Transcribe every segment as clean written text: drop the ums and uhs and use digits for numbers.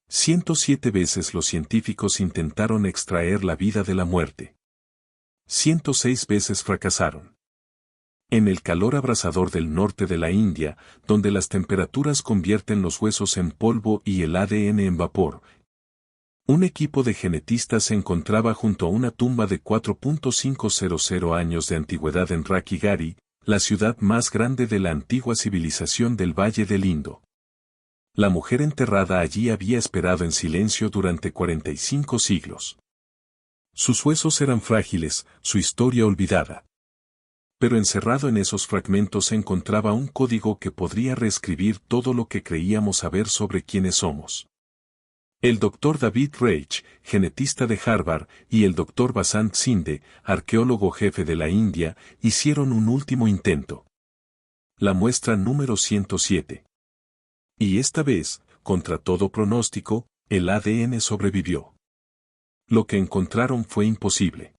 107 veces los científicos intentaron extraer la vida de la muerte. 106 veces fracasaron. En el calor abrasador del norte de la India, donde las temperaturas convierten los huesos en polvo y el ADN en vapor, un equipo de genetistas se encontraba junto a una tumba de 4.500 años de antigüedad en Rakhigarhi, la ciudad más grande de la antigua civilización del Valle del Indo. La mujer enterrada allí había esperado en silencio durante 45 siglos. Sus huesos eran frágiles, su historia olvidada. Pero encerrado en esos fragmentos se encontraba un código que podría reescribir todo lo que creíamos saber sobre quiénes somos. El Dr. David Reich, genetista de Harvard, y el Dr. Basant Sinde, arqueólogo jefe de la India, hicieron un último intento. La muestra número 107. Y esta vez, contra todo pronóstico, el ADN sobrevivió. Lo que encontraron fue imposible.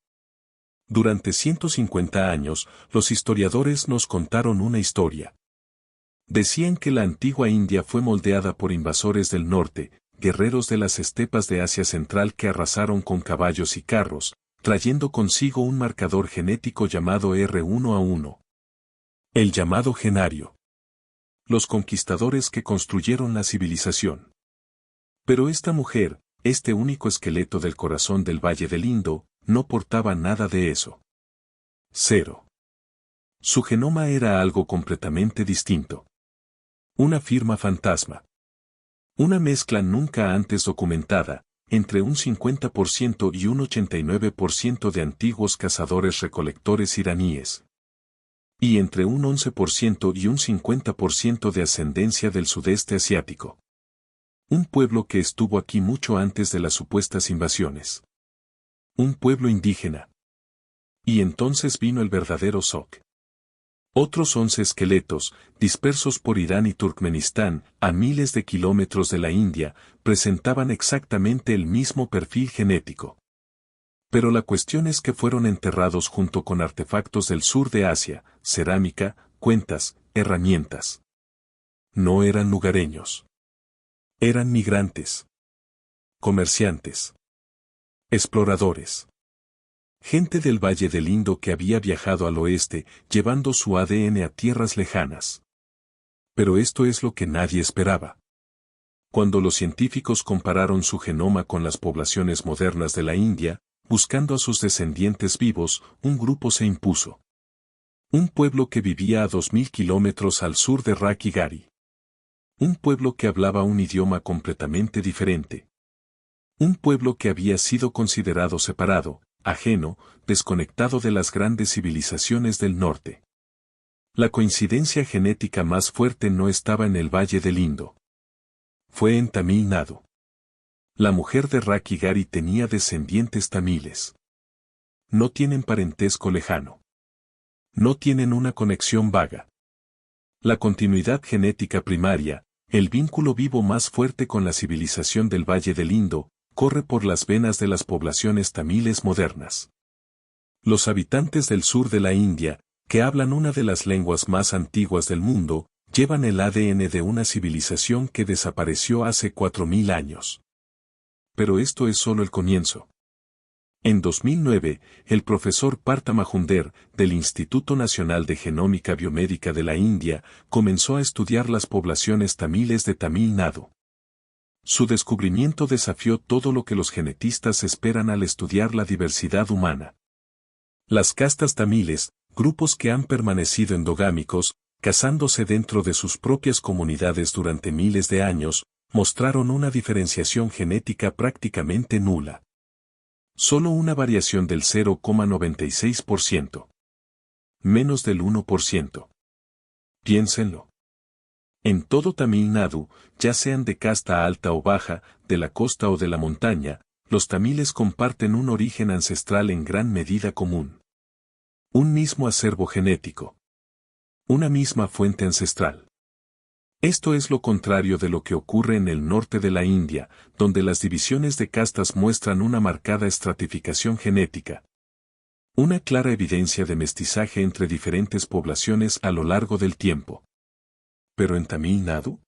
Durante 150 años, los historiadores nos contaron una historia. Decían que la antigua India fue moldeada por invasores del norte, guerreros de las estepas de Asia Central que arrasaron con caballos y carros, trayendo consigo un marcador genético llamado R1A1. El llamado genario. Los conquistadores que construyeron la civilización. Pero esta mujer, este único esqueleto del corazón del Valle del Indo, no portaba nada de eso. Cero. Su genoma era algo completamente distinto. Una firma fantasma. Una mezcla nunca antes documentada, entre un 50% y un 89% de antiguos cazadores-recolectores iraníes. Y entre un 11% y un 50% de ascendencia del sudeste asiático. Un pueblo que estuvo aquí mucho antes de las supuestas invasiones. Un pueblo indígena. Y entonces vino el verdadero shock. Otros 11 esqueletos, dispersos por Irán y Turkmenistán, a miles de kilómetros de la India, presentaban exactamente el mismo perfil genético. Pero la cuestión es que fueron enterrados junto con artefactos del sur de Asia, cerámica, cuentas, herramientas. No eran lugareños. Eran migrantes. Comerciantes. Exploradores. Gente del Valle del Indo que había viajado al oeste, llevando su ADN a tierras lejanas. Pero esto es lo que nadie esperaba. Cuando los científicos compararon su genoma con las poblaciones modernas de la India, buscando a sus descendientes vivos, un grupo se impuso. Un pueblo que vivía a 2000 kilómetros al sur de Rakhigarhi. Un pueblo que hablaba un idioma completamente diferente. Un pueblo que había sido considerado separado, ajeno, desconectado de las grandes civilizaciones del norte. La coincidencia genética más fuerte no estaba en el Valle del Indo. Fue en Tamil Nadu. La mujer de Rakhigarhi tenía descendientes tamiles. No tienen parentesco lejano. No tienen una conexión vaga. La continuidad genética primaria, el vínculo vivo más fuerte con la civilización del Valle del Indo, corre por las venas de las poblaciones tamiles modernas. Los habitantes del sur de la India, que hablan una de las lenguas más antiguas del mundo, llevan el ADN de una civilización que desapareció hace 4000 años. Pero esto es solo el comienzo. En 2009, el profesor Partha Majunder, del Instituto Nacional de Genómica Biomédica de la India, comenzó a estudiar las poblaciones tamiles de Tamil Nadu. Su descubrimiento desafió todo lo que los genetistas esperan al estudiar la diversidad humana. Las castas tamiles, grupos que han permanecido endogámicos, casándose dentro de sus propias comunidades durante miles de años, mostraron una diferenciación genética prácticamente nula. Solo una variación del 0,96%. Menos del 1%. Piénsenlo. En todo Tamil Nadu, ya sean de casta alta o baja, de la costa o de la montaña, los tamiles comparten un origen ancestral en gran medida común. Un mismo acervo genético. Una misma fuente ancestral. Esto es lo contrario de lo que ocurre en el norte de la India, donde las divisiones de castas muestran una marcada estratificación genética. Una clara evidencia de mestizaje entre diferentes poblaciones a lo largo del tiempo. Pero en Tamil Nadu,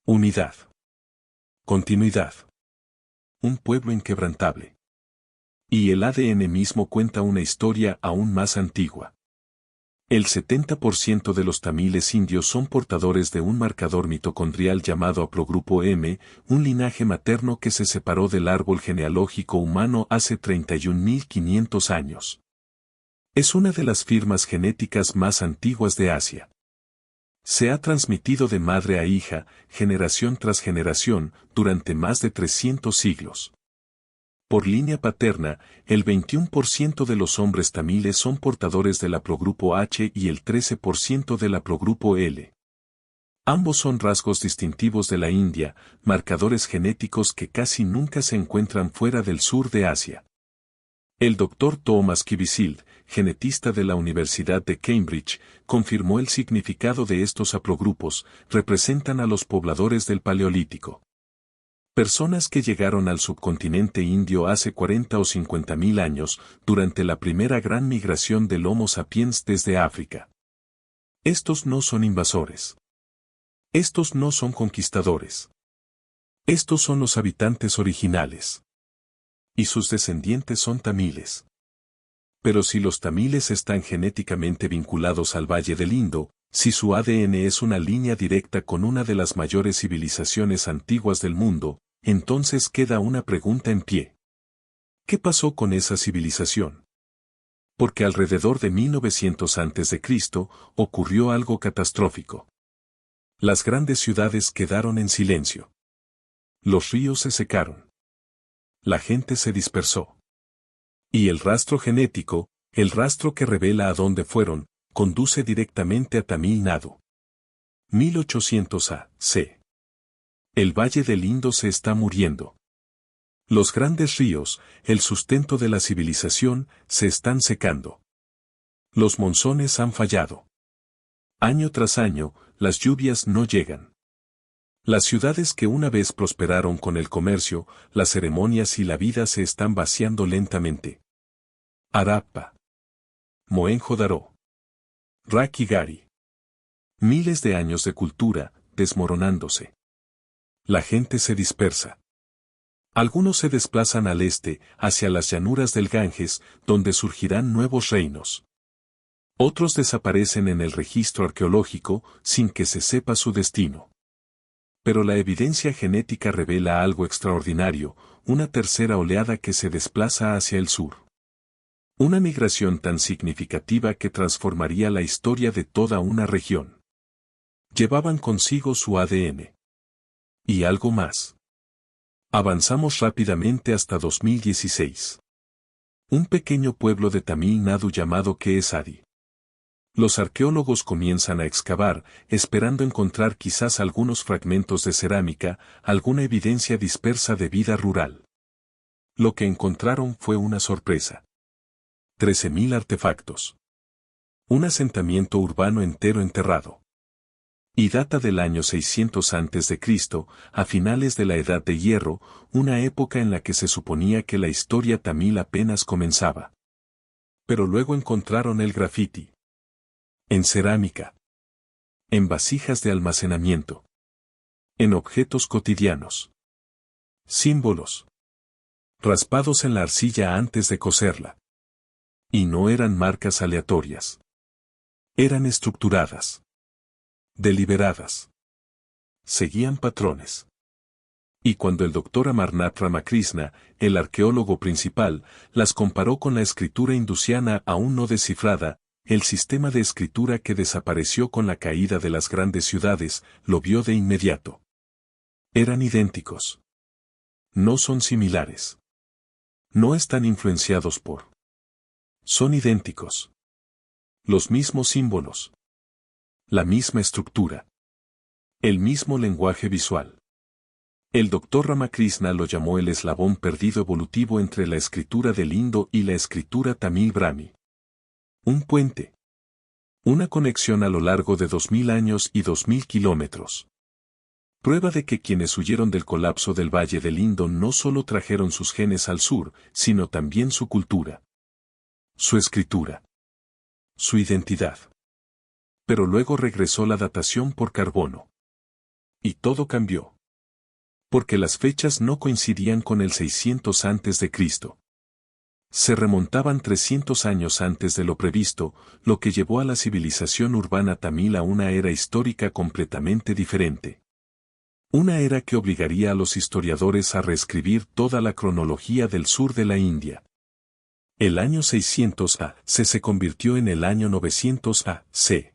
unidad. Continuidad. Un pueblo inquebrantable. Y el ADN mismo cuenta una historia aún más antigua. El 70% de los tamiles indios son portadores de un marcador mitocondrial llamado haplogrupo M, un linaje materno que se separó del árbol genealógico humano hace 31.500 años. Es una de las firmas genéticas más antiguas de Asia. Se ha transmitido de madre a hija, generación tras generación, durante más de 300 siglos. Por línea paterna, el 21% de los hombres tamiles son portadores del haplogrupo H y el 13% del haplogrupo L. Ambos son rasgos distintivos de la India, marcadores genéticos que casi nunca se encuentran fuera del sur de Asia. El Dr. Thomas Kivisild, genetista de la Universidad de Cambridge, confirmó el significado de estos haplogrupos, representan a los pobladores del Paleolítico. Personas que llegaron al subcontinente indio hace 40 o 50.000 años, durante la primera gran migración del Homo sapiens desde África. Estos no son invasores. Estos no son conquistadores. Estos son los habitantes originales. Y sus descendientes son tamiles. Pero si los tamiles están genéticamente vinculados al Valle del Indo, si su ADN es una línea directa con una de las mayores civilizaciones antiguas del mundo, entonces queda una pregunta en pie. ¿Qué pasó con esa civilización? Porque alrededor de 1900 a.C. ocurrió algo catastrófico. Las grandes ciudades quedaron en silencio. Los ríos se secaron. La gente se dispersó. Y el rastro genético, el rastro que revela a dónde fueron, conduce directamente a Tamil Nadu. 1800 A.C. El Valle del Indo se está muriendo. Los grandes ríos, el sustento de la civilización, se están secando. Los monzones han fallado. Año tras año, las lluvias no llegan. Las ciudades que una vez prosperaron con el comercio, las ceremonias y la vida se están vaciando lentamente. Harappa. Mohenjo-Daro. Rakhigarhi. Miles de años de cultura, desmoronándose. La gente se dispersa. Algunos se desplazan al este, hacia las llanuras del Ganges, donde surgirán nuevos reinos. Otros desaparecen en el registro arqueológico, sin que se sepa su destino. Pero la evidencia genética revela algo extraordinario, una tercera oleada que se desplaza hacia el sur. Una migración tan significativa que transformaría la historia de toda una región. Llevaban consigo su ADN. Y algo más. Avanzamos rápidamente hasta 2016. Un pequeño pueblo de Tamil Nadu llamado Kesadi. Los arqueólogos comienzan a excavar, esperando encontrar quizás algunos fragmentos de cerámica, alguna evidencia dispersa de vida rural. Lo que encontraron fue una sorpresa. 13.000 artefactos. Un asentamiento urbano entero enterrado. Y data del año 600 a.C., a finales de la Edad de Hierro, una época en la que se suponía que la historia tamil apenas comenzaba. Pero luego encontraron el grafiti. En cerámica. En vasijas de almacenamiento. En objetos cotidianos. Símbolos. Raspados en la arcilla antes de coserla. Y no eran marcas aleatorias. Eran estructuradas. Deliberadas. Seguían patrones. Y cuando el Dr. Amarnath Ramakrishna, el arqueólogo principal, las comparó con la escritura hindusiana aún no descifrada, el sistema de escritura que desapareció con la caída de las grandes ciudades, lo vio de inmediato. Eran idénticos. No son similares. No están influenciados por. Son idénticos. Los mismos símbolos. La misma estructura. El mismo lenguaje visual. El Dr. Ramakrishna lo llamó el eslabón perdido evolutivo entre la escritura del Indo y la escritura tamil brahmi. Un puente. Una conexión a lo largo de 2000 años y 2000 kilómetros. Prueba de que quienes huyeron del colapso del Valle del Indo no solo trajeron sus genes al sur, sino también su cultura. Su escritura. Su identidad. Pero luego regresó la datación por carbono. Y todo cambió. Porque las fechas no coincidían con el 600 a.C. Se remontaban 300 años antes de lo previsto, lo que llevó a la civilización urbana tamil a una era histórica completamente diferente. Una era que obligaría a los historiadores a reescribir toda la cronología del sur de la India. El año 600 a.C. se convirtió en el año 900 a.C.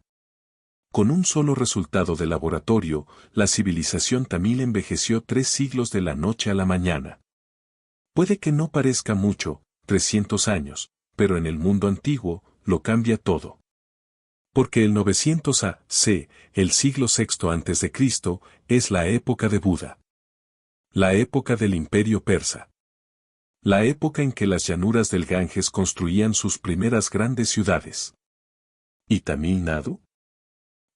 Con un solo resultado de laboratorio, la civilización tamil envejeció 3 siglos de la noche a la mañana. Puede que no parezca mucho, 300 años, pero en el mundo antiguo, lo cambia todo. Porque el 900 a.C., el siglo VI a.C., es la época de Buda. La época del Imperio Persa. La época en que las llanuras del Ganges construían sus primeras grandes ciudades. ¿Y Tamil Nadu?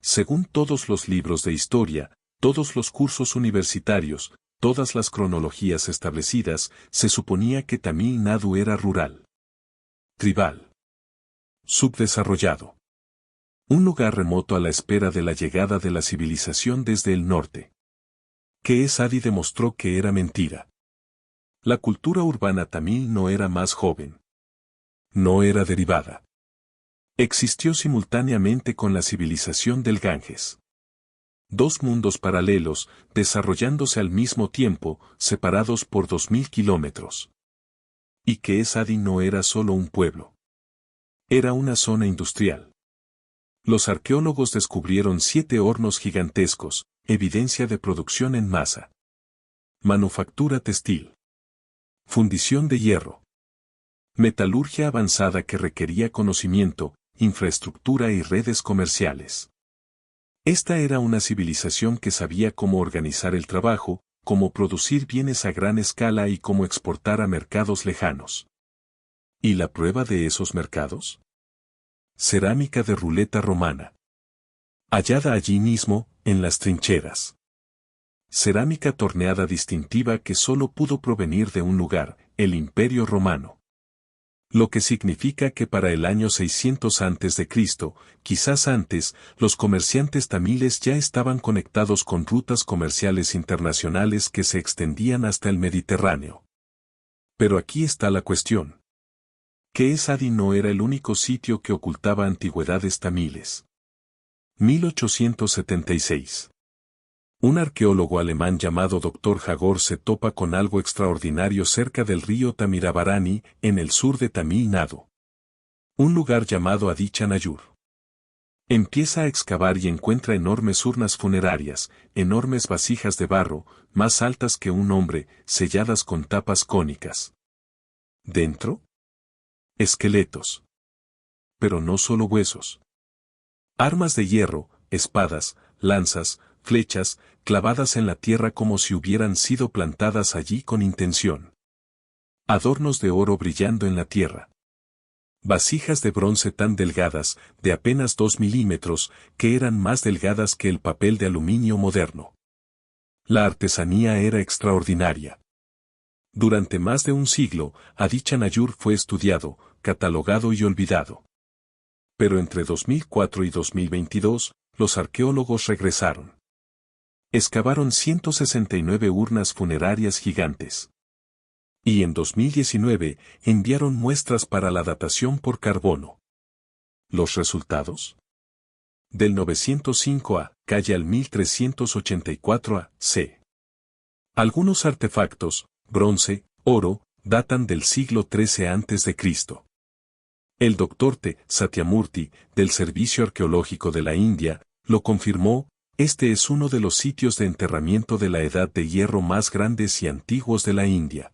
Según todos los libros de historia, todos los cursos universitarios, todas las cronologías establecidas, se suponía que Tamil Nadu era rural, tribal, subdesarrollado. Un lugar remoto a la espera de la llegada de la civilización desde el norte. Adi demostró que era mentira. La cultura urbana tamil no era más joven. No era derivada. Existió simultáneamente con la civilización del Ganges. 2 mundos paralelos, desarrollándose al mismo tiempo, separados por 2000 kilómetros. Y Adi no era solo un pueblo. Era una zona industrial. Los arqueólogos descubrieron 7 hornos gigantescos, evidencia de producción en masa. Manufactura textil. Fundición de hierro. Metalurgia avanzada que requería conocimiento, infraestructura y redes comerciales. Esta era una civilización que sabía cómo organizar el trabajo, cómo producir bienes a gran escala y cómo exportar a mercados lejanos. ¿Y la prueba de esos mercados? Cerámica de ruleta romana. Hallada allí mismo, en las trincheras. Cerámica torneada distintiva que solo pudo provenir de un lugar, el Imperio Romano. Lo que significa que para el año 600 a.C., quizás antes, los comerciantes tamiles ya estaban conectados con rutas comerciales internacionales que se extendían hasta el Mediterráneo. Pero aquí está la cuestión. Adi no era el único sitio que ocultaba antigüedades tamiles. 1876. Un arqueólogo alemán llamado Dr. Hagor se topa con algo extraordinario cerca del río Tamirabarani, en el sur de Tamil Nadu. Un lugar llamado Adichanayur. Empieza a excavar y encuentra enormes urnas funerarias, enormes vasijas de barro, más altas que un hombre, selladas con tapas cónicas. ¿Dentro? Esqueletos. Pero no solo huesos. Armas de hierro, espadas, lanzas, flechas, clavadas en la tierra como si hubieran sido plantadas allí con intención. Adornos de oro brillando en la tierra. Vasijas de bronce tan delgadas, de apenas 2 milímetros, que eran más delgadas que el papel de aluminio moderno. La artesanía era extraordinaria. Durante más de un siglo, Adichanayur fue estudiado, catalogado y olvidado. Pero entre 2004 y 2022, los arqueólogos regresaron. Excavaron 169 urnas funerarias gigantes. Y en 2019 enviaron muestras para la datación por carbono. ¿Los resultados? Del 905 a.C. al 1384 a.C. Algunos artefactos, bronce, oro, datan del siglo XIII a.C. El Dr. T. Satyamurthy, del Servicio Arqueológico de la India, lo confirmó. Este es uno de los sitios de enterramiento de la Edad de Hierro más grandes y antiguos de la India.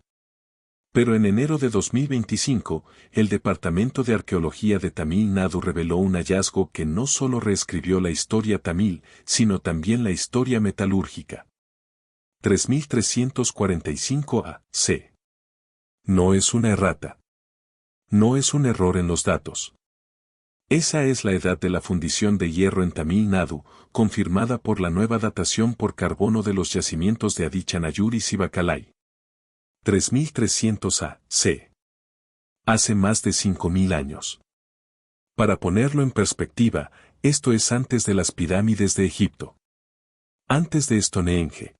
Pero en enero de 2025, el Departamento de Arqueología de Tamil Nadu reveló un hallazgo que no solo reescribió la historia tamil, sino también la historia metalúrgica. 3345 a.C. No es una errata. No es un error en los datos. Esa es la edad de la fundición de hierro en Tamil Nadu, confirmada por la nueva datación por carbono de los yacimientos de Adichanayur y Sivakalai. 3300 a.C. Hace más de 5000 años. Para ponerlo en perspectiva, esto es antes de las pirámides de Egipto. Antes de Stonehenge.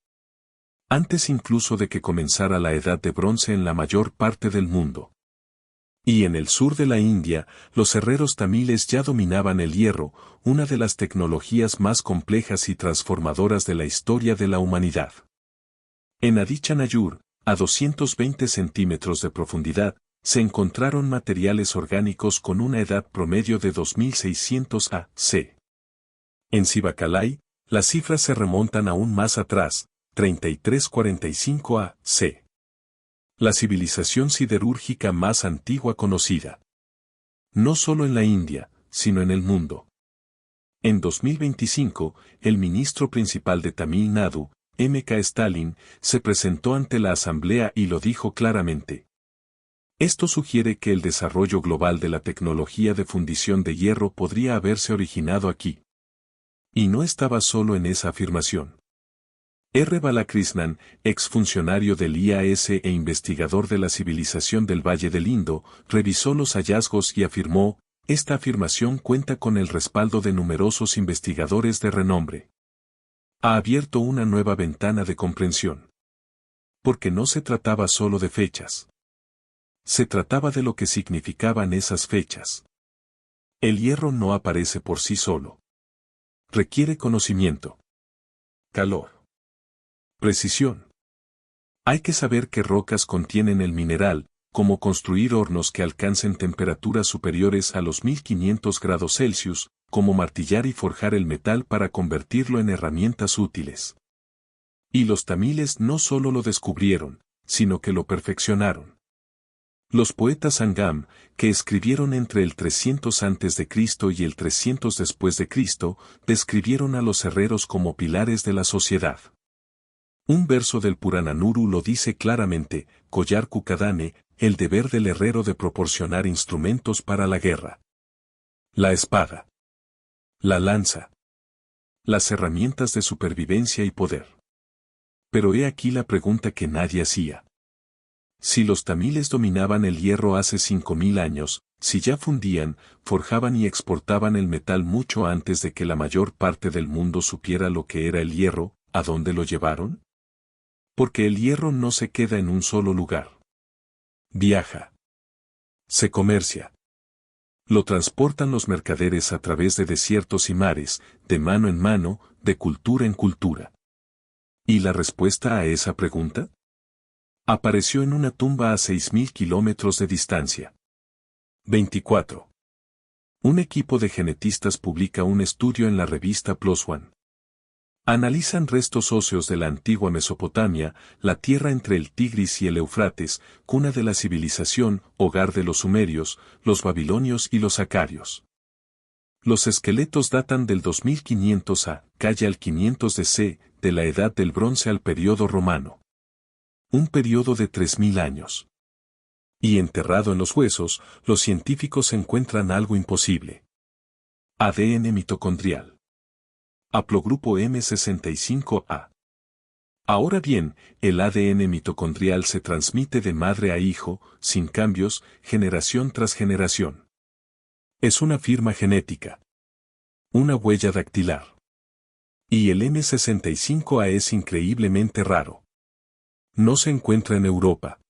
antes incluso de que comenzara la Edad de Bronce en la mayor parte del mundo. Y en el sur de la India, los herreros tamiles ya dominaban el hierro, una de las tecnologías más complejas y transformadoras de la historia de la humanidad. En Adichanayur, a 220 centímetros de profundidad, se encontraron materiales orgánicos con una edad promedio de 2600 a.C. En Sivakalai, las cifras se remontan aún más atrás, 3345 a.C. La civilización siderúrgica más antigua conocida. No solo en la India, sino en el mundo. En 2025, el ministro principal de Tamil Nadu, M.K. Stalin, se presentó ante la asamblea y lo dijo claramente. Esto sugiere que el desarrollo global de la tecnología de fundición de hierro podría haberse originado aquí. Y no estaba solo en esa afirmación. R. Balakrishnan, exfuncionario del IAS e investigador de la civilización del Valle del Indo, revisó los hallazgos y afirmó, esta afirmación cuenta con el respaldo de numerosos investigadores de renombre. Ha abierto una nueva ventana de comprensión. Porque no se trataba solo de fechas. Se trataba de lo que significaban esas fechas. El hierro no aparece por sí solo. Requiere conocimiento. Calor. Precisión. Hay que saber qué rocas contienen el mineral, cómo construir hornos que alcancen temperaturas superiores a los 1500 grados Celsius, cómo martillar y forjar el metal para convertirlo en herramientas útiles. Y los tamiles no solo lo descubrieron, sino que lo perfeccionaron. Los poetas Sangam, que escribieron entre el 300 a.C. y el 300 después de Cristo, describieron a los herreros como pilares de la sociedad. Un verso del Purananuru lo dice claramente, Collar Kukadane, el deber del herrero de proporcionar instrumentos para la guerra. La espada. La lanza. Las herramientas de supervivencia y poder. Pero he aquí la pregunta que nadie hacía. Si los tamiles dominaban el hierro hace 5000 años, si ya fundían, forjaban y exportaban el metal mucho antes de que la mayor parte del mundo supiera lo que era el hierro, ¿a dónde lo llevaron? Porque el hierro no se queda en un solo lugar. Viaja. Se comercia. Lo transportan los mercaderes a través de desiertos y mares, de mano en mano, de cultura en cultura. ¿Y la respuesta a esa pregunta? Apareció en una tumba a 6000 kilómetros de distancia. 24. Un equipo de genetistas publica un estudio en la revista PLOS ONE. Analizan restos óseos de la antigua Mesopotamia, la tierra entre el Tigris y el Éufrates, cuna de la civilización, hogar de los sumerios, los babilonios y los acarios. Los esqueletos datan del 2500 a.C. al 500 d.C., de la Edad del Bronce al período romano. Un período de 3000 años. Y enterrado en los huesos, los científicos encuentran algo imposible. ADN mitocondrial. Haplogrupo M65A. Ahora bien, el ADN mitocondrial se transmite de madre a hijo, sin cambios, generación tras generación. Es una firma genética. Una huella dactilar. Y el M65A es increíblemente raro. No se encuentra en Europa.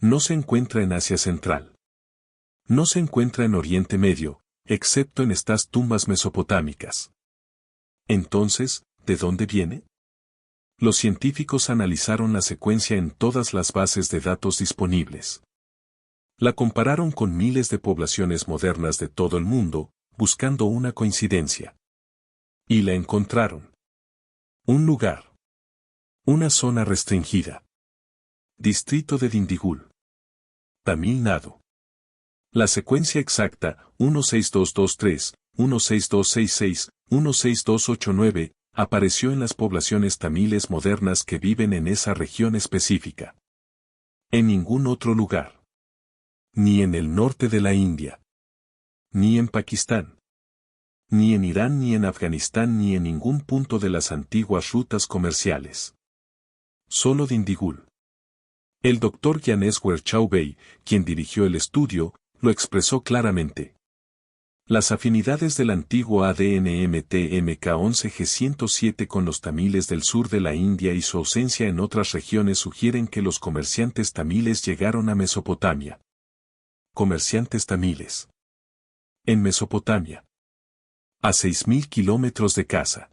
No se encuentra en Asia Central. No se encuentra en Oriente Medio, excepto en estas tumbas mesopotámicas. Entonces, ¿de dónde viene? Los científicos analizaron la secuencia en todas las bases de datos disponibles. La compararon con miles de poblaciones modernas de todo el mundo, buscando una coincidencia. Y la encontraron. Un lugar. Una zona restringida. Distrito de Dindigul. Tamil Nadu. La secuencia exacta, 16223, 16266, 16289, apareció en las poblaciones tamiles modernas que viven en esa región específica. En ningún otro lugar. Ni en el norte de la India. Ni en Pakistán. Ni en Irán ni en Afganistán ni en ningún punto de las antiguas rutas comerciales. Solo Dindigul. El Dr. Gyaneshwar Chaubey, quien dirigió el estudio, lo expresó claramente. Las afinidades del antiguo ADN-MT-MK11G107 con los tamiles del sur de la India y su ausencia en otras regiones sugieren que los comerciantes tamiles llegaron a Mesopotamia. Comerciantes tamiles. En Mesopotamia. A 6.000 kilómetros de casa.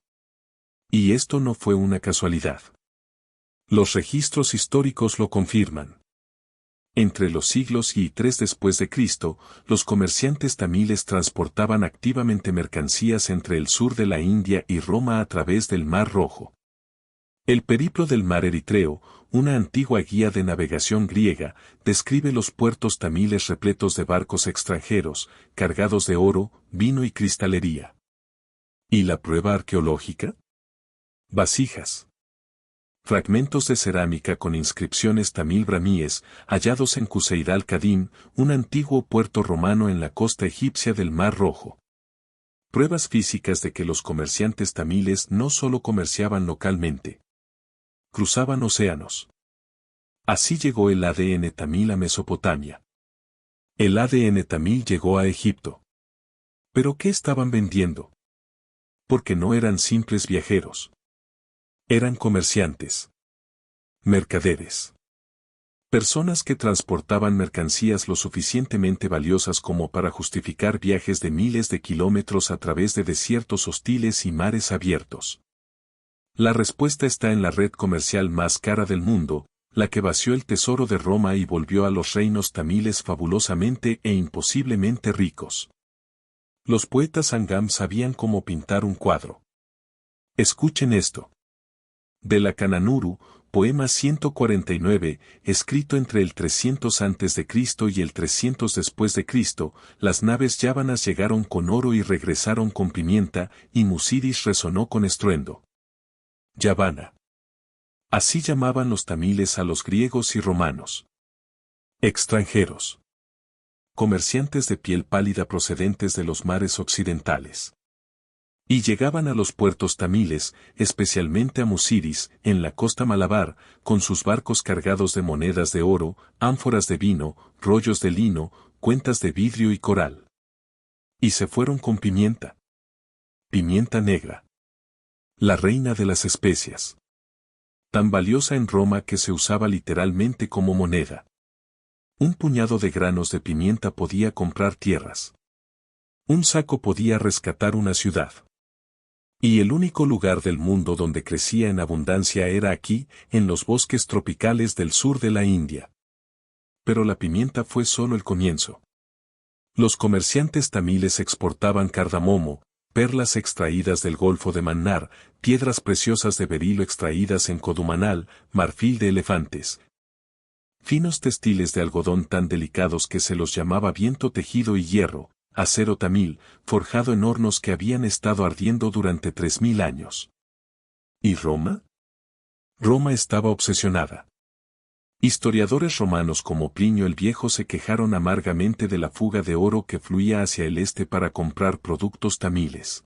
Y esto no fue una casualidad. Los registros históricos lo confirman. Entre los siglos I y III después de Cristo, los comerciantes tamiles transportaban activamente mercancías entre el sur de la India y Roma a través del Mar Rojo. El periplo del mar Eritreo, una antigua guía de navegación griega, describe los puertos tamiles repletos de barcos extranjeros, cargados de oro, vino y cristalería. ¿Y la prueba arqueológica? Vasijas. Fragmentos de cerámica con inscripciones tamil-bramíes, hallados en Qusayr al-Qadim, un antiguo puerto romano en la costa egipcia del Mar Rojo. Pruebas físicas de que los comerciantes tamiles no solo comerciaban localmente. Cruzaban océanos. Así llegó el ADN tamil a Mesopotamia. El ADN tamil llegó a Egipto. ¿Pero qué estaban vendiendo? Porque no eran simples viajeros. Eran comerciantes. Mercaderes. Personas que transportaban mercancías lo suficientemente valiosas como para justificar viajes de miles de kilómetros a través de desiertos hostiles y mares abiertos. La respuesta está en la red comercial más cara del mundo, la que vació el tesoro de Roma y volvió a los reinos tamiles fabulosamente e imposiblemente ricos. Los poetas Sangam sabían cómo pintar un cuadro. Escuchen esto. De la Kananuru, poema 149, escrito entre el 300 a.C. y el 300 después de Cristo, las naves yávanas llegaron con oro y regresaron con pimienta, y Musiris resonó con estruendo. Yavana. Así llamaban los tamiles a los griegos y romanos. Extranjeros. Comerciantes de piel pálida procedentes de los mares occidentales. Y llegaban a los puertos tamiles, especialmente a Musiris, en la costa Malabar, con sus barcos cargados de monedas de oro, ánforas de vino, rollos de lino, cuentas de vidrio y coral. Y se fueron con pimienta. Pimienta negra. La reina de las especias. Tan valiosa en Roma que se usaba literalmente como moneda. Un puñado de granos de pimienta podía comprar tierras. Un saco podía rescatar una ciudad. Y el único lugar del mundo donde crecía en abundancia era aquí, en los bosques tropicales del sur de la India. Pero la pimienta fue solo el comienzo. Los comerciantes tamiles exportaban cardamomo, perlas extraídas del Golfo de Mannar, piedras preciosas de berilo extraídas en Codumanal, marfil de elefantes. Finos textiles de algodón tan delicados que se los llamaba viento tejido y hierro, acero tamil, forjado en hornos que habían estado ardiendo durante 3000 años. ¿Y Roma? Roma estaba obsesionada. Historiadores romanos como Plinio el Viejo se quejaron amargamente de la fuga de oro que fluía hacia el este para comprar productos tamiles.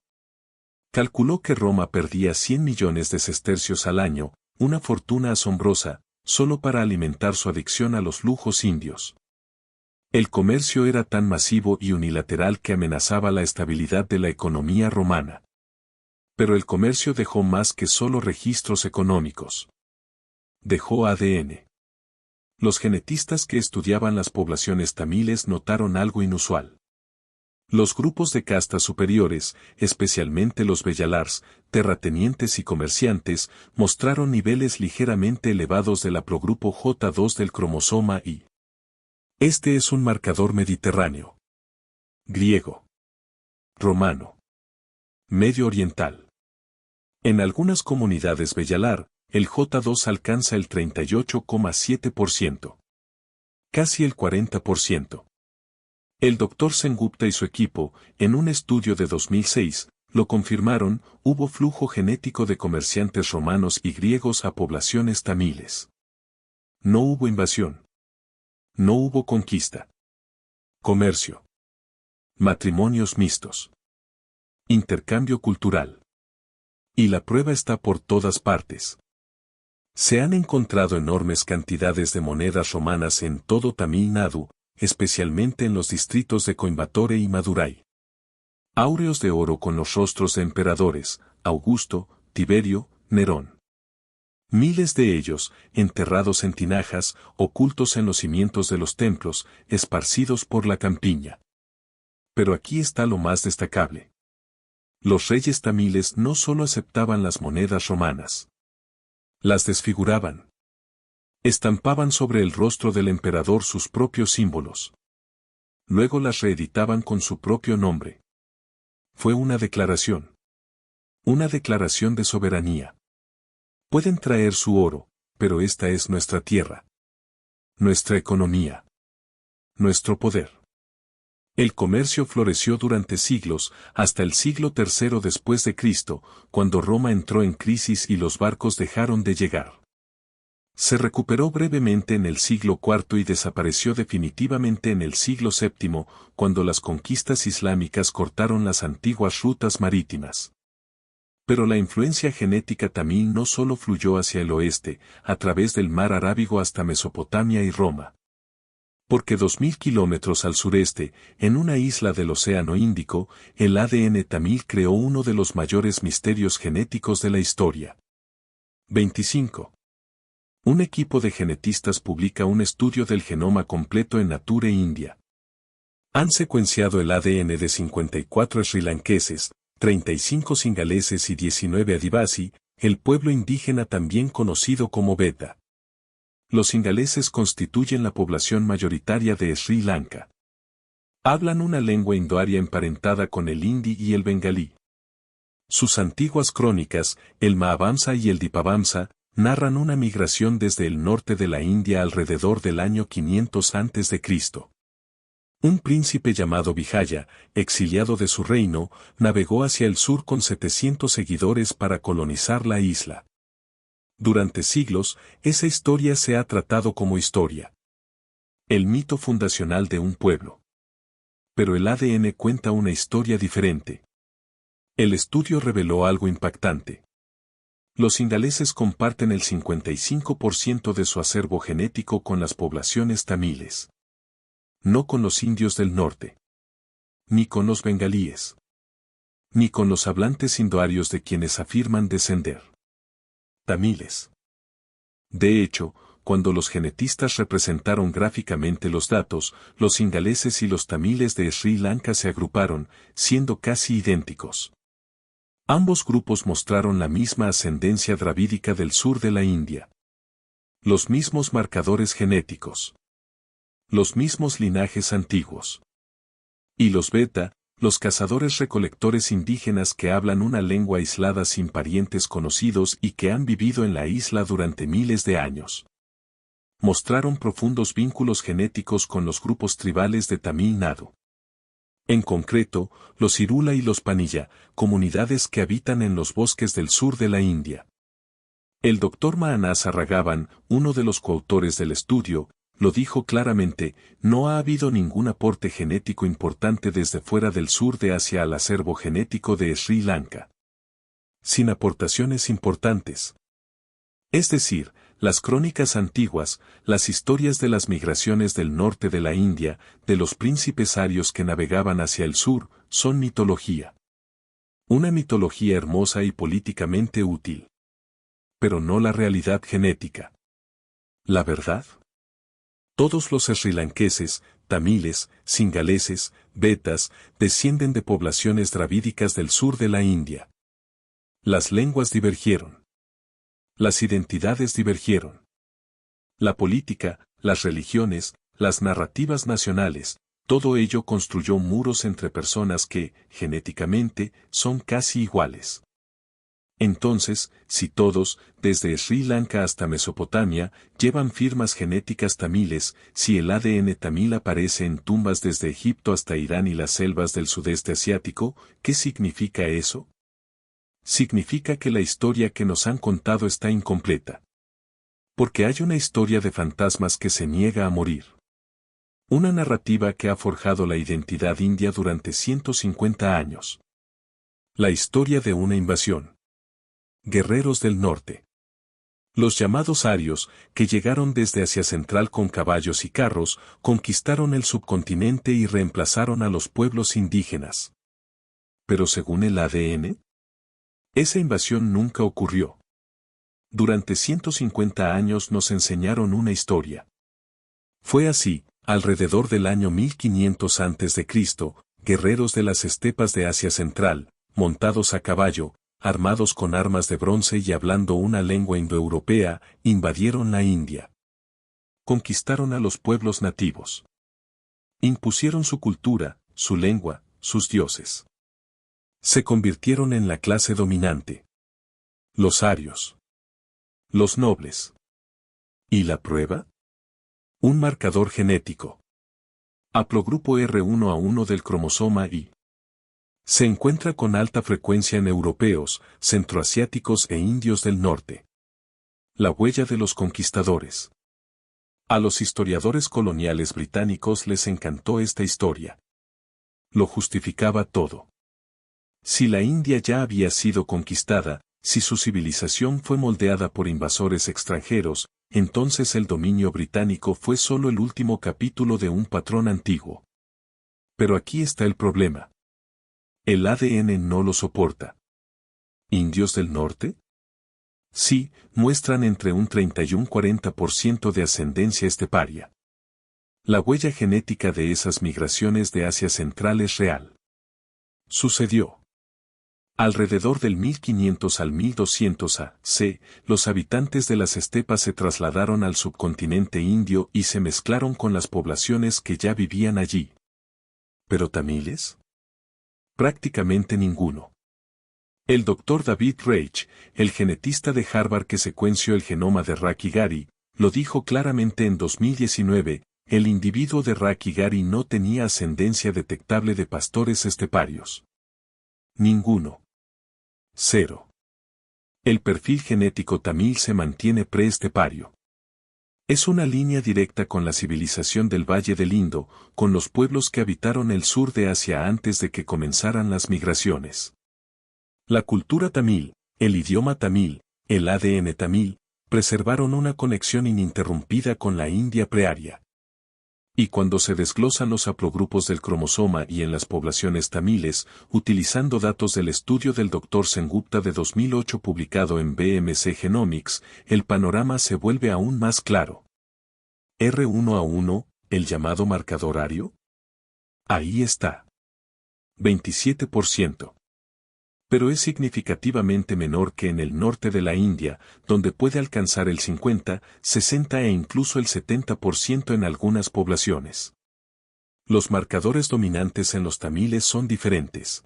Calculó que Roma perdía 100 millones de sestercios al año, una fortuna asombrosa, solo para alimentar su adicción a los lujos indios. El comercio era tan masivo y unilateral que amenazaba la estabilidad de la economía romana. Pero el comercio dejó más que solo registros económicos. Dejó ADN. Los genetistas que estudiaban las poblaciones tamiles notaron algo inusual. Los grupos de castas superiores, especialmente los beyalars, terratenientes y comerciantes, mostraron niveles ligeramente elevados del haplogrupo J2 del cromosoma Y. Este es un marcador mediterráneo. Griego. Romano. Medio oriental. En algunas comunidades beyalar, el J2 alcanza el 38,7%. Casi el 40%. El Dr. Sengupta y su equipo, en un estudio de 2006, lo confirmaron, hubo flujo genético de comerciantes romanos y griegos a poblaciones tamiles. No hubo invasión. No hubo conquista. Comercio. Matrimonios mixtos. Intercambio cultural. Y la prueba está por todas partes. Se han encontrado enormes cantidades de monedas romanas en todo Tamil Nadu, especialmente en los distritos de Coimbatore y Madurai. Áureos de oro con los rostros de emperadores, Augusto, Tiberio, Nerón. Miles de ellos, enterrados en tinajas, ocultos en los cimientos de los templos, esparcidos por la campiña. Pero aquí está lo más destacable. Los reyes tamiles no solo aceptaban las monedas romanas. Las desfiguraban. Estampaban sobre el rostro del emperador sus propios símbolos. Luego las reeditaban con su propio nombre. Fue una declaración. Una declaración de soberanía. Pueden traer su oro, pero esta es nuestra tierra. Nuestra economía. Nuestro poder. El comercio floreció durante siglos, hasta el siglo III después de Cristo, cuando Roma entró en crisis y los barcos dejaron de llegar. Se recuperó brevemente en el siglo IV y desapareció definitivamente en el siglo VII, cuando las conquistas islámicas cortaron las antiguas rutas marítimas. Pero la influencia genética tamil no solo fluyó hacia el oeste, a través del mar Arábigo hasta Mesopotamia y Roma. Porque 2000 kilómetros al sureste, en una isla del Océano Índico, el ADN tamil creó uno de los mayores misterios genéticos de la historia. 25. Un equipo de genetistas publica un estudio del genoma completo en Nature India. Han secuenciado el ADN de 54 srilankeses, 35 singaleses y 19 adivasi, el pueblo indígena también conocido como Beta. Los singaleses constituyen la población mayoritaria de Sri Lanka. Hablan una lengua indoaria emparentada con el hindi y el bengalí. Sus antiguas crónicas, el Mahabhamsa y el Dipabhamsa, narran una migración desde el norte de la India alrededor del año 500 a.C. Un príncipe llamado Vijaya, exiliado de su reino, navegó hacia el sur con 700 seguidores para colonizar la isla. Durante siglos, esa historia se ha tratado como historia. El mito fundacional de un pueblo. Pero el ADN cuenta una historia diferente. El estudio reveló algo impactante. Los singaleses comparten el 55% de su acervo genético con las poblaciones tamiles. No con los indios del norte. Ni con los bengalíes. Ni con los hablantes indoarios de quienes afirman descender. Tamiles. De hecho, cuando los genetistas representaron gráficamente los datos, los singaleses y los tamiles de Sri Lanka se agruparon, siendo casi idénticos. Ambos grupos mostraron la misma ascendencia dravídica del sur de la India. Los mismos marcadores genéticos. Los mismos linajes antiguos. Y los Beta, los cazadores-recolectores indígenas que hablan una lengua aislada sin parientes conocidos y que han vivido en la isla durante miles de años. Mostraron profundos vínculos genéticos con los grupos tribales de Tamil Nadu. En concreto, los Irula y los Panilla, comunidades que habitan en los bosques del sur de la India. El Dr. Mahanasa Raghavan, uno de los coautores del estudio, lo dijo claramente: no ha habido ningún aporte genético importante desde fuera del sur de Asia al acervo genético de Sri Lanka. Sin aportaciones importantes. Es decir, las crónicas antiguas, las historias de las migraciones del norte de la India, de los príncipes arios que navegaban hacia el sur, son mitología. Una mitología hermosa y políticamente útil. Pero no la realidad genética. ¿La verdad? Todos los srilankeses, tamiles, singaleses, betas, descienden de poblaciones dravídicas del sur de la India. Las lenguas divergieron. Las identidades divergieron. La política, las religiones, las narrativas nacionales, todo ello construyó muros entre personas que, genéticamente, son casi iguales. Entonces, si todos, desde Sri Lanka hasta Mesopotamia, llevan firmas genéticas tamiles, si el ADN tamil aparece en tumbas desde Egipto hasta Irán y las selvas del sudeste asiático, ¿qué significa eso? Significa que la historia que nos han contado está incompleta. Porque hay una historia de fantasmas que se niega a morir. Una narrativa que ha forjado la identidad india durante 150 años. La historia de una invasión. Guerreros del norte. Los llamados arios, que llegaron desde Asia Central con caballos y carros, conquistaron el subcontinente y reemplazaron a los pueblos indígenas. Pero según el ADN, esa invasión nunca ocurrió. Durante 150 años nos enseñaron una historia. Fue así, alrededor del año 1500 a.C., guerreros de las estepas de Asia Central, montados a caballo, armados con armas de bronce y hablando una lengua indoeuropea, invadieron la India. Conquistaron a los pueblos nativos. Impusieron su cultura, su lengua, sus dioses. Se convirtieron en la clase dominante. Los arios. Los nobles. ¿Y la prueba? Un marcador genético. Haplogrupo R1A1 del cromosoma Y. Se encuentra con alta frecuencia en europeos, centroasiáticos e indios del norte. La huella de los conquistadores. A los historiadores coloniales británicos les encantó esta historia. Lo justificaba todo. Si la India ya había sido conquistada, si su civilización fue moldeada por invasores extranjeros, entonces el dominio británico fue solo el último capítulo de un patrón antiguo. Pero aquí está el problema. El ADN no lo soporta. ¿Indios del norte? Sí, muestran entre un 30 y un 40% de ascendencia esteparia. La huella genética de esas migraciones de Asia Central es real. Sucedió. Alrededor del 1500 al 1200 a.C., los habitantes de las estepas se trasladaron al subcontinente indio y se mezclaron con las poblaciones que ya vivían allí. ¿Pero tamiles? Prácticamente ninguno. El Dr. David Reich, el genetista de Harvard que secuenció el genoma de Rakhigarhi, lo dijo claramente en 2019, el individuo de Rakhigarhi no tenía ascendencia detectable de pastores esteparios. Ninguno. 0. El perfil genético tamil se mantiene preestepario. Es una línea directa con la civilización del Valle del Indo, con los pueblos que habitaron el sur de Asia antes de que comenzaran las migraciones. La cultura tamil, el idioma tamil, el ADN tamil, preservaron una conexión ininterrumpida con la India prearia. Y cuando se desglosan los haplogrupos del cromosoma y en las poblaciones tamiles, utilizando datos del estudio del Dr. Sengupta de 2008 publicado en BMC Genomics, el panorama se vuelve aún más claro. R1A1, el llamado marcador ario. Ahí está. 27%. Pero es significativamente menor que en el norte de la India, donde puede alcanzar el 50, 60 e incluso el 70% en algunas poblaciones. Los marcadores dominantes en los tamiles son diferentes.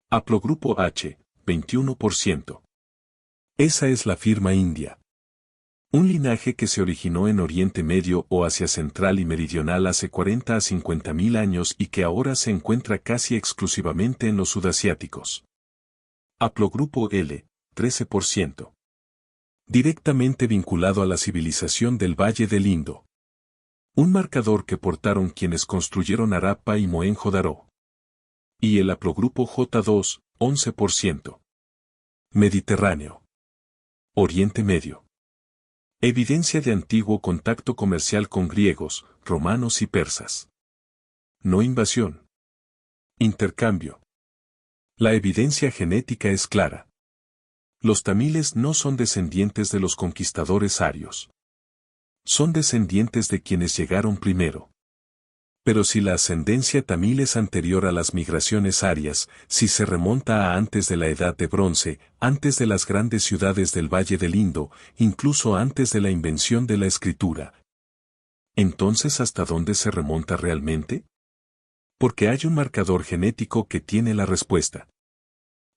Haplogrupo H, 21%. Esa es la firma india. Un linaje que se originó en Oriente Medio o Asia Central y Meridional hace 40 a 50.000 años y que ahora se encuentra casi exclusivamente en los sudasiáticos. Haplogrupo L, 13%. Directamente vinculado a la civilización del Valle del Indo. Un marcador que portaron quienes construyeron Harappa y Mohenjo-Daro. Y el haplogrupo J2, 11%. Mediterráneo. Oriente Medio. Evidencia de antiguo contacto comercial con griegos, romanos y persas. No invasión. Intercambio. La evidencia genética es clara. Los tamiles no son descendientes de los conquistadores arios. Son descendientes de quienes llegaron primero. Pero si la ascendencia tamil es anterior a las migraciones arias, si se remonta a antes de la Edad de Bronce, antes de las grandes ciudades del Valle del Indo, incluso antes de la invención de la escritura. ¿Entonces hasta dónde se remonta realmente? Porque hay un marcador genético que tiene la respuesta.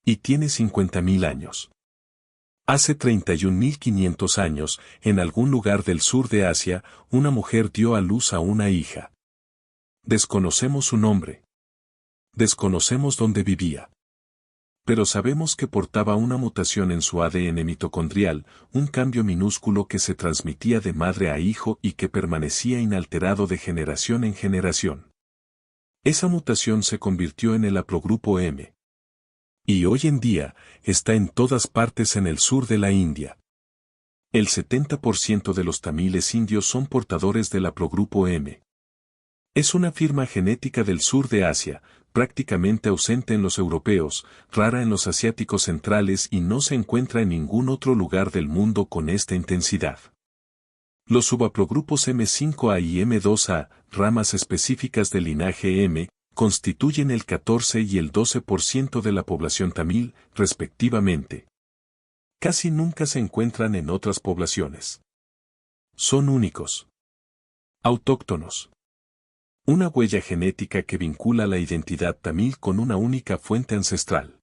Y tiene 50.000 años. Hace 31.500 años, en algún lugar del sur de Asia, una mujer dio a luz a una hija. Desconocemos su nombre. Desconocemos dónde vivía. Pero sabemos que portaba una mutación en su ADN mitocondrial, un cambio minúsculo que se transmitía de madre a hijo y que permanecía inalterado de generación en generación. Esa mutación se convirtió en el haplogrupo M. Y hoy en día, está en todas partes en el sur de la India. El 70% de los tamiles indios son portadores del haplogrupo M. Es una firma genética del sur de Asia, prácticamente ausente en los europeos, rara en los asiáticos centrales y no se encuentra en ningún otro lugar del mundo con esta intensidad. Los subaprogrupos M5A y M2A, ramas específicas del linaje M, constituyen el 14 y el 12% de la población tamil, respectivamente. Casi nunca se encuentran en otras poblaciones. Son únicos. Autóctonos. Una huella genética que vincula la identidad tamil con una única fuente ancestral.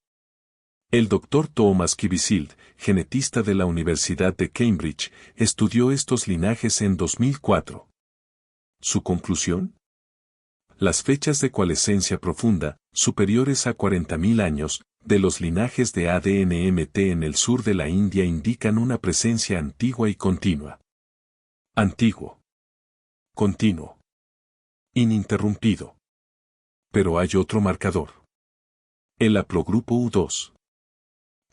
El Dr. Thomas Kivisild, genetista de la Universidad de Cambridge, estudió estos linajes en 2004. ¿Su conclusión? Las fechas de coalescencia profunda, superiores a 40.000 años, de los linajes de ADN MT en el sur de la India indican una presencia antigua y continua. Antiguo. Continuo. Ininterrumpido. Pero hay otro marcador. El haplogrupo U2.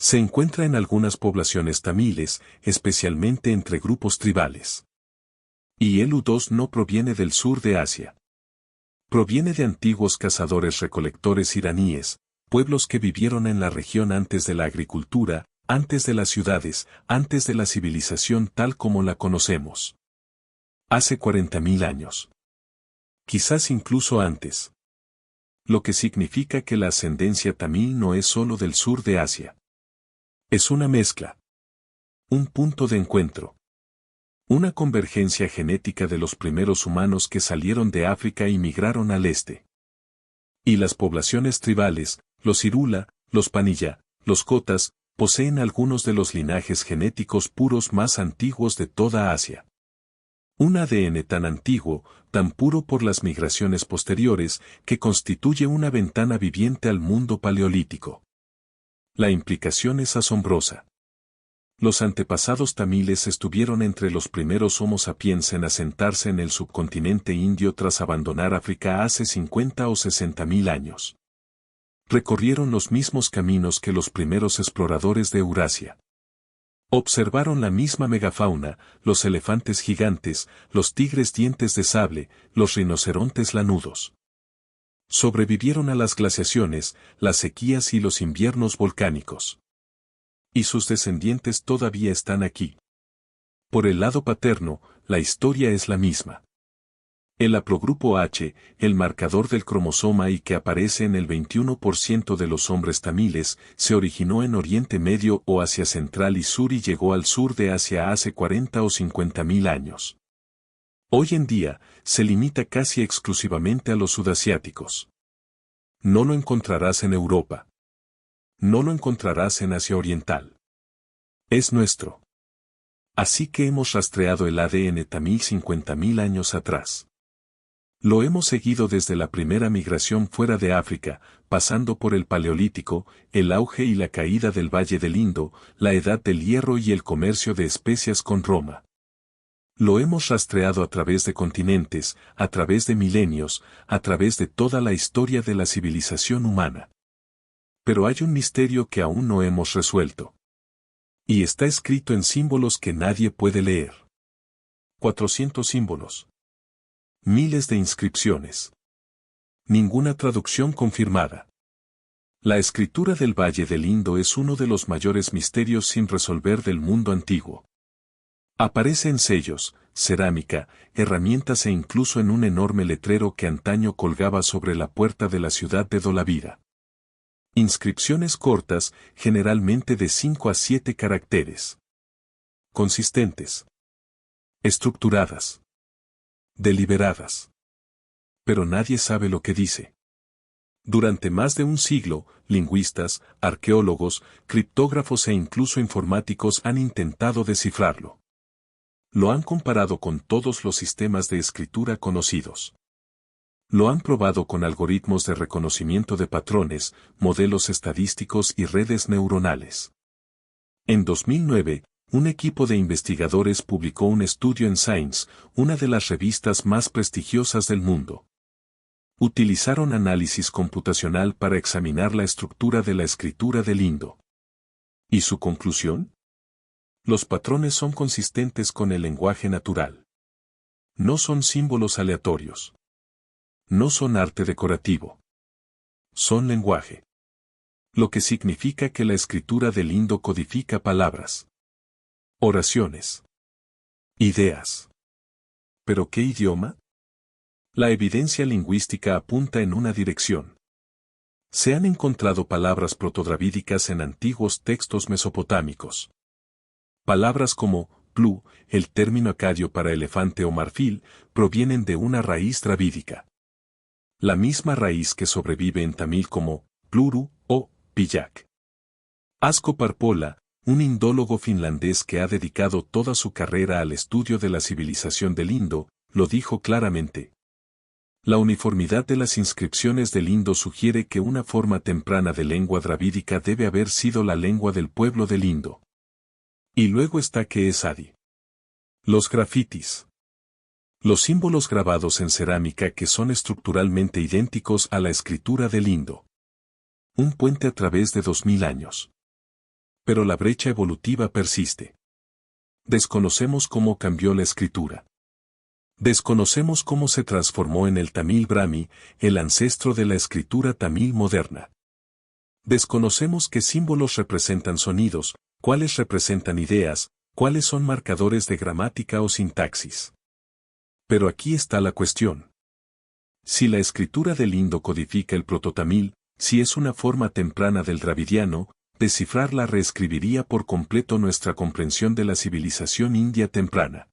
Se encuentra en algunas poblaciones tamiles, especialmente entre grupos tribales. Y el U2 no proviene del sur de Asia. Proviene de antiguos cazadores-recolectores iraníes, pueblos que vivieron en la región antes de la agricultura, antes de las ciudades, antes de la civilización tal como la conocemos. Hace 40.000 años. Quizás incluso antes. Lo que significa que la ascendencia tamil no es solo del sur de Asia. Es una mezcla. Un punto de encuentro. Una convergencia genética de los primeros humanos que salieron de África y migraron al este. Y las poblaciones tribales, los Irula, los Panilla, los Kotas, poseen algunos de los linajes genéticos puros más antiguos de toda Asia. Un ADN tan antiguo, tan puro por las migraciones posteriores, que constituye una ventana viviente al mundo paleolítico. La implicación es asombrosa. Los antepasados tamiles estuvieron entre los primeros Homo sapiens en asentarse en el subcontinente indio tras abandonar África hace 50 o 60.000 años. Recorrieron los mismos caminos que los primeros exploradores de Eurasia. Observaron la misma megafauna, los elefantes gigantes, los tigres dientes de sable, los rinocerontes lanudos. Sobrevivieron a las glaciaciones, las sequías y los inviernos volcánicos. Y sus descendientes todavía están aquí. Por el lado paterno, la historia es la misma. El haplogrupo H, el marcador del cromosoma y que aparece en el 21% de los hombres tamiles, se originó en Oriente Medio o Asia Central y Sur y llegó al sur de Asia hace 40 o 50.000 años. Hoy en día, se limita casi exclusivamente a los sudasiáticos. No lo encontrarás en Europa. No lo encontrarás en Asia Oriental. Es nuestro. Así que hemos rastreado el ADN tamil 50.000 años atrás. Lo hemos seguido desde la primera migración fuera de África, pasando por el Paleolítico, el auge y la caída del Valle del Indo, la Edad del Hierro y el comercio de especias con Roma. Lo hemos rastreado a través de continentes, a través de milenios, a través de toda la historia de la civilización humana. Pero hay un misterio que aún no hemos resuelto. Y está escrito en símbolos que nadie puede leer. 400 símbolos. Miles de inscripciones. Ninguna traducción confirmada. La escritura del Valle del Indo es uno de los mayores misterios sin resolver del mundo antiguo. Aparece en sellos, cerámica, herramientas e incluso en un enorme letrero que antaño colgaba sobre la puerta de la ciudad de Dolavira. Inscripciones cortas, generalmente de 5 a 7 caracteres. Consistentes. Estructuradas. Deliberadas. Pero nadie sabe lo que dice. Durante más de un siglo, lingüistas, arqueólogos, criptógrafos e incluso informáticos han intentado descifrarlo. Lo han comparado con todos los sistemas de escritura conocidos. Lo han probado con algoritmos de reconocimiento de patrones, modelos estadísticos y redes neuronales. En 2009, un equipo de investigadores publicó un estudio en Science, una de las revistas más prestigiosas del mundo. Utilizaron análisis computacional para examinar la estructura de la escritura del indo. ¿Y su conclusión? Los patrones son consistentes con el lenguaje natural. No son símbolos aleatorios. No son arte decorativo. son lenguaje. Lo que significa que la escritura del Indo codifica palabras, oraciones, ideas. ¿Pero qué idioma? La evidencia lingüística apunta en una dirección. Se han encontrado palabras protodravídicas en antiguos textos mesopotámicos. Palabras como plu, el término acadio para elefante o marfil, provienen de una raíz dravídica. La misma raíz que sobrevive en tamil como pluru o piyak. Asko Parpola, un indólogo finlandés que ha dedicado toda su carrera al estudio de la civilización del Indo, lo dijo claramente. La uniformidad de las inscripciones del Indo sugiere que una forma temprana de lengua dravídica debe haber sido la lengua del pueblo del Indo. Y luego está que es Adi. Los grafitis. Los símbolos grabados en cerámica que son estructuralmente idénticos a la escritura del Indo. Un puente a través de 2000 años. Pero la brecha evolutiva persiste. Desconocemos cómo cambió la escritura. Desconocemos cómo se transformó en el tamil brahmi, el ancestro de la escritura tamil moderna. Desconocemos qué símbolos representan sonidos, cuáles representan ideas, cuáles son marcadores de gramática o sintaxis. Pero aquí está la cuestión. Si la escritura del Indo codifica el prototamil, si es una forma temprana del dravidiano, descifrarla reescribiría por completo nuestra comprensión de la civilización india temprana.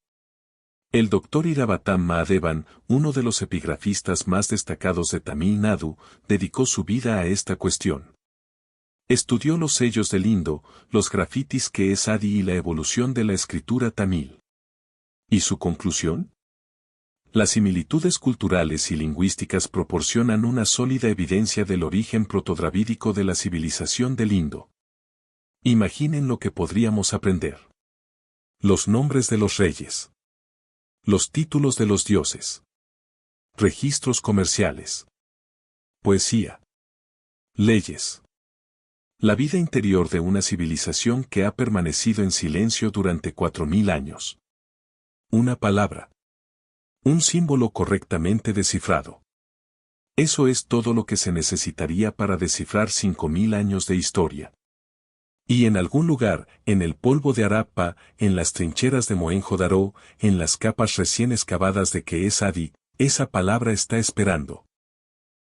El Dr. Iravatam Mahadevan, uno de los epigrafistas más destacados de Tamil Nadu, dedicó su vida a esta cuestión. Estudió los sellos del Indo, los grafitis que es Adi y la evolución de la escritura tamil. ¿Y su conclusión? Las similitudes culturales y lingüísticas proporcionan una sólida evidencia del origen protodravídico de la civilización del Indo. Imaginen lo que podríamos aprender. Los nombres de los reyes. Los títulos de los dioses. Registros comerciales. Poesía. Leyes. La vida interior de una civilización que ha permanecido en silencio durante 4000 años. Una palabra. Un símbolo correctamente descifrado. Eso es todo lo que se necesitaría para descifrar 5000 años de historia. Y en algún lugar, en el polvo de Harappa, en las trincheras de Mohenjo-Daro, en las capas recién excavadas de que es Adi, esa palabra está esperando.